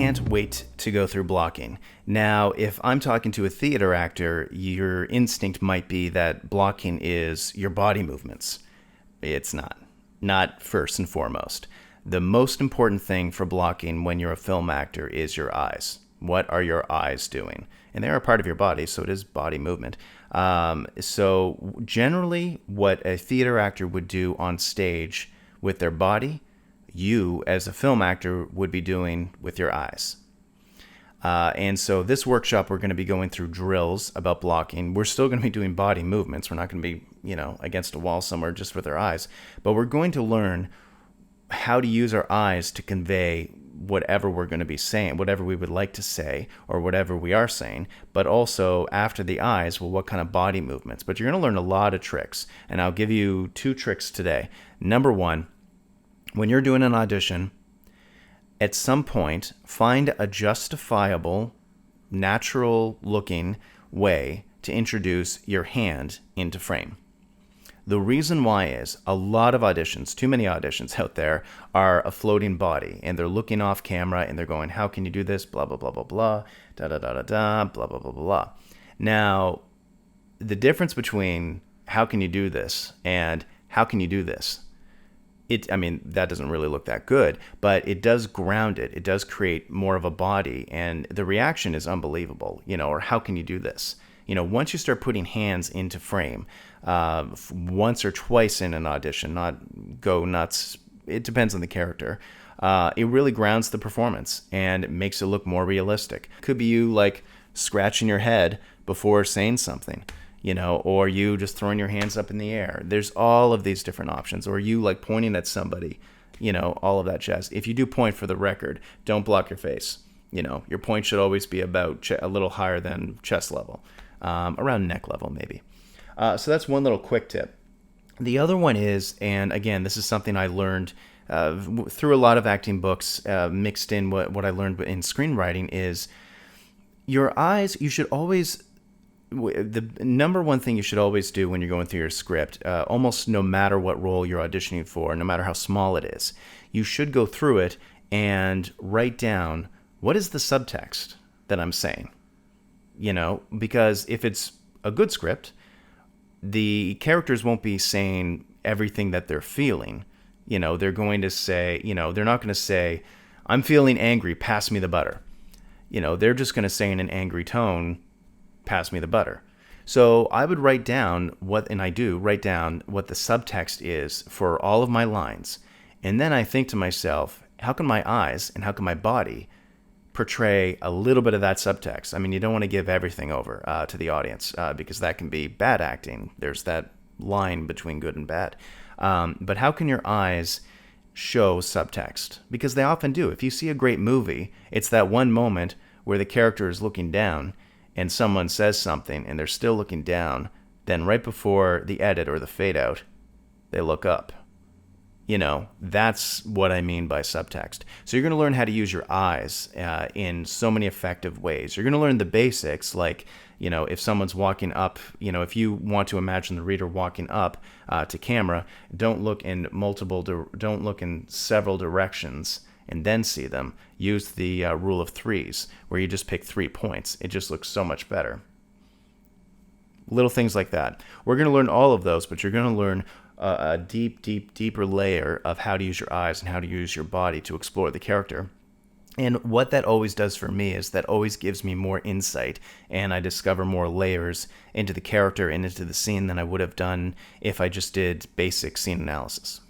can't wait to go through blocking. Now, if I'm talking to a theater actor, your instinct might be that blocking is your body movements. It's not. Not first and foremost. The most important thing for blocking when you're a film actor is your eyes. What are your eyes doing? And they're a part of your body, so it is body movement. So generally, what a theater actor would do on stage with their body, you as a film actor would be doing with your eyes. And so this workshop, we're going to be going through drills about blocking. We're still going to be doing body movements. We're not going to be, against a wall somewhere just with our eyes. But we're going to learn how to use our eyes to convey whatever we're going to be saying, whatever we would like to say, or whatever we are saying. But also after the eyes, well, what kind of body movements? But you're going to learn a lot of tricks. And I'll give you 2 tricks today. Number 1, when you're doing an audition, at some point, find a justifiable, natural-looking way to introduce your hand into frame. The reason why is a lot of auditions, too many auditions out there, are a floating body, and they're looking off camera, and they're going, how can you do this? Blah, blah, blah, blah, blah, da-da-da-da-da, blah, blah, blah, blah, blah. Now, the difference between how can you do this and how can you do this, that doesn't really look that good, but it does ground it. It does create more of a body, and the reaction is unbelievable, or how can you do this? Once you start putting hands into frame, once or twice in an audition, not go nuts, it depends on the character, it really grounds the performance and it makes it look more realistic. Could be you like scratching your head before saying something. Or you just throwing your hands up in the air. There's all of these different options. Or you like pointing at somebody, all of that jazz. If you do point, for the record, don't block your face. Your point should always be about a little higher than chest level, around neck level maybe. So that's one little quick tip. The other one is, and again, this is something I learned through a lot of acting books, mixed in what I learned in screenwriting, is your eyes, you should always... The number one thing you should always do when you're going through your script, almost no matter what role you're auditioning for, no matter how small it is, you should go through it and write down, what is the subtext that I'm saying? Because if it's a good script, the characters won't be saying everything that they're feeling. They're going to say, they're not going to say, I'm feeling angry, pass me the butter. They're just going to say in an angry tone, pass me the butter. So I would write down write down what the subtext is for all of my lines. And then I think to myself, how can my eyes and how can my body portray a little bit of that subtext? You don't want to give everything over to the audience because that can be bad acting. There's that line between good and bad. But how can your eyes show subtext? Because they often do. If you see a great movie, it's that one moment where the character is looking down and someone says something and they're still looking down, then right before the edit or the fade out, they look up. That's what I mean by subtext. So you're going to learn how to use your eyes in so many effective ways. You're going to learn the basics, like, if someone's walking up, if you want to imagine the reader walking up to camera, don't look in several directions and then see them. Use the rule of 3s, where you just pick 3 points. It just looks so much better. Little things like that. We're going to learn all of those, but you're going to learn a deeper layer of how to use your eyes and how to use your body to explore the character. And what that always does for me is that always gives me more insight, and I discover more layers into the character and into the scene than I would have done if I just did basic scene analysis.